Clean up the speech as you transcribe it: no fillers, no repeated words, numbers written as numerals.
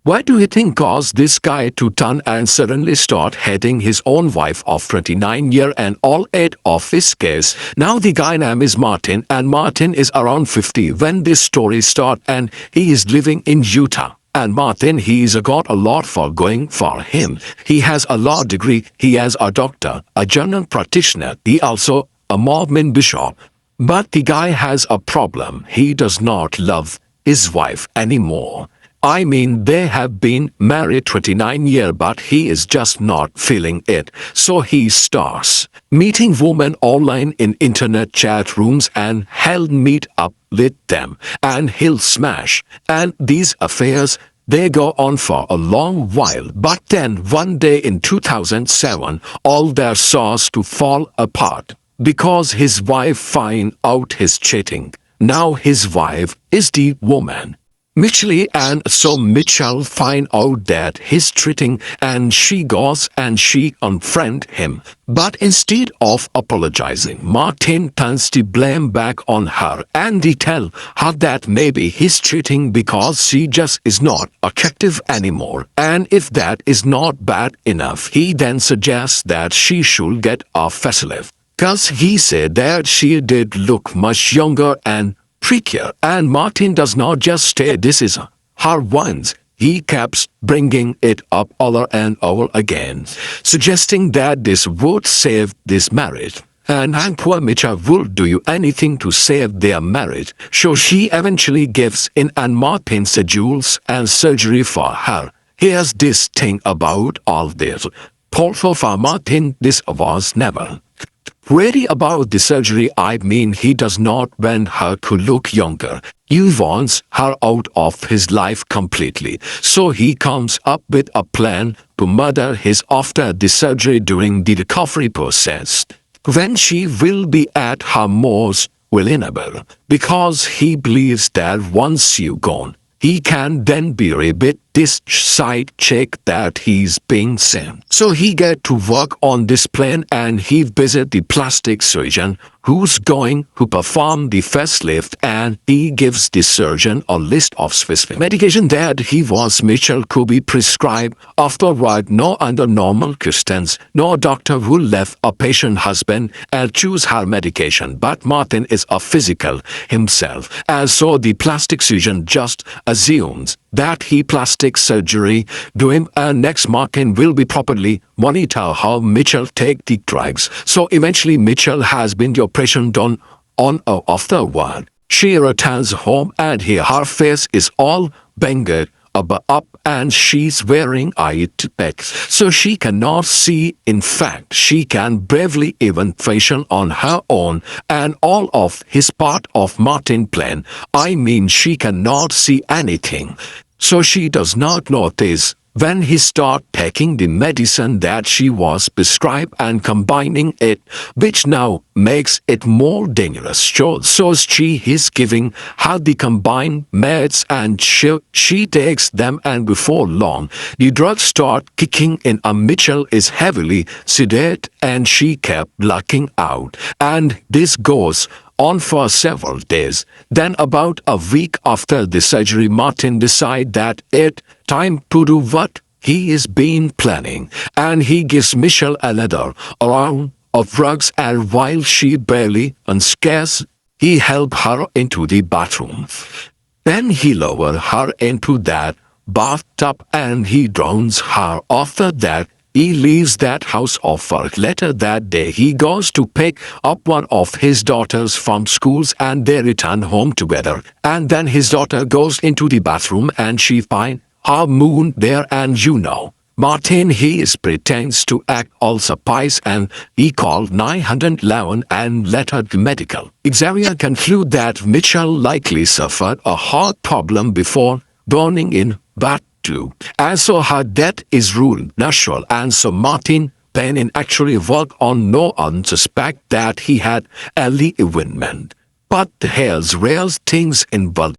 What do you think caused this guy to turn and suddenly start hating his own wife of 29 years and all 8 of his kids? Now the guy name is Martin, and Martin is around 50 when this story starts, and he is living in Utah. And Martin, he's got a lot for going for him. He has a law degree, he has a doctor, a general practitioner, he also a Mormon bishop. But the guy has a problem. He does not love his wife anymore. I mean, they have been married 29 years, but he is just not feeling it. So he starts meeting women online in internet chat rooms, and he'll meet up with them and he'll smash. And these affairs, they go on for a long while. But then one day in 2007, all their starts to fall apart because his wife find out he's cheating. Now his wife is the woman, Mitchell, and so Mitchell find out that he's cheating, and she goes and she unfriend him. But instead of apologizing, Martin turns the blame back on her, and he tell her that maybe he's cheating because she just is not attractive anymore. And if that is not bad enough, he then suggests that she should get a facelift, cause he said that she did look much younger and prettier. And Martin does not just say this is her once. He keeps bringing it up over and over again, suggesting that this would save this marriage. And poor Mitchell will do anything to save their marriage. So she eventually gives in, and Martin schedules and surgery for her. Here's this thing about all this. Poor for Martin, this was never really about the surgery. I mean, he does not want her to look younger. He wants her out of his life completely. So he comes up with a plan to murder his after the surgery during the recovery process, when she will be at her most vulnerable, because he believes that once you gone, he can then be rebut this side chick that he's being sent. So he get to work on this plan, and he visit the plastic surgeon who's going to perform the facelift, and he gives the surgeon a list of specific medication that he wants Mitchell to be prescribed. Afterward, no under normal circumstances, no doctor will let a patient husband and choose her medication, but Martin is a physical himself, and so the plastic surgeon just assumes that he plastic surgery to him, and next Martin will be properly monitor how Mitchell take the drugs. So eventually Mitchell has been the operation done on or afterward. She returns home, and here her face is all banged up, and she's wearing eye specs, so she cannot see. In fact, she can barely even function on her own, and all of his part of Martin's plan. I mean, she cannot see anything. So she does not notice when he start taking the medicine that she was prescribed and combining it, which now makes it more dangerous. So she is giving her the combined meds, and she takes them, and before long, the drugs start kicking in. Mitchell is heavily sedated, and she kept blacking out. And this goes on for several days. Then about a week after the surgery, Martin decides that it's time to do what he has been planning, and he gives Mitchell another round of drugs, and while she barely unscares, he helps her into the bathroom. Then he lowers her into that bathtub, and he drowns her. After that, he leaves that house of work. Later that day, he goes to pick up one of his daughters from schools, and they return home together. And then his daughter goes into the bathroom, and she finds her moon there, and Martin, he is pretends to act all surprised, and he called 911 and later the medical examiner conclude that Mitchell likely suffered a heart problem before burning in bath too. And so her death is ruled natural, and so Martin Penin actually worked on no one suspect that he had early eventment. But there's rare things involved.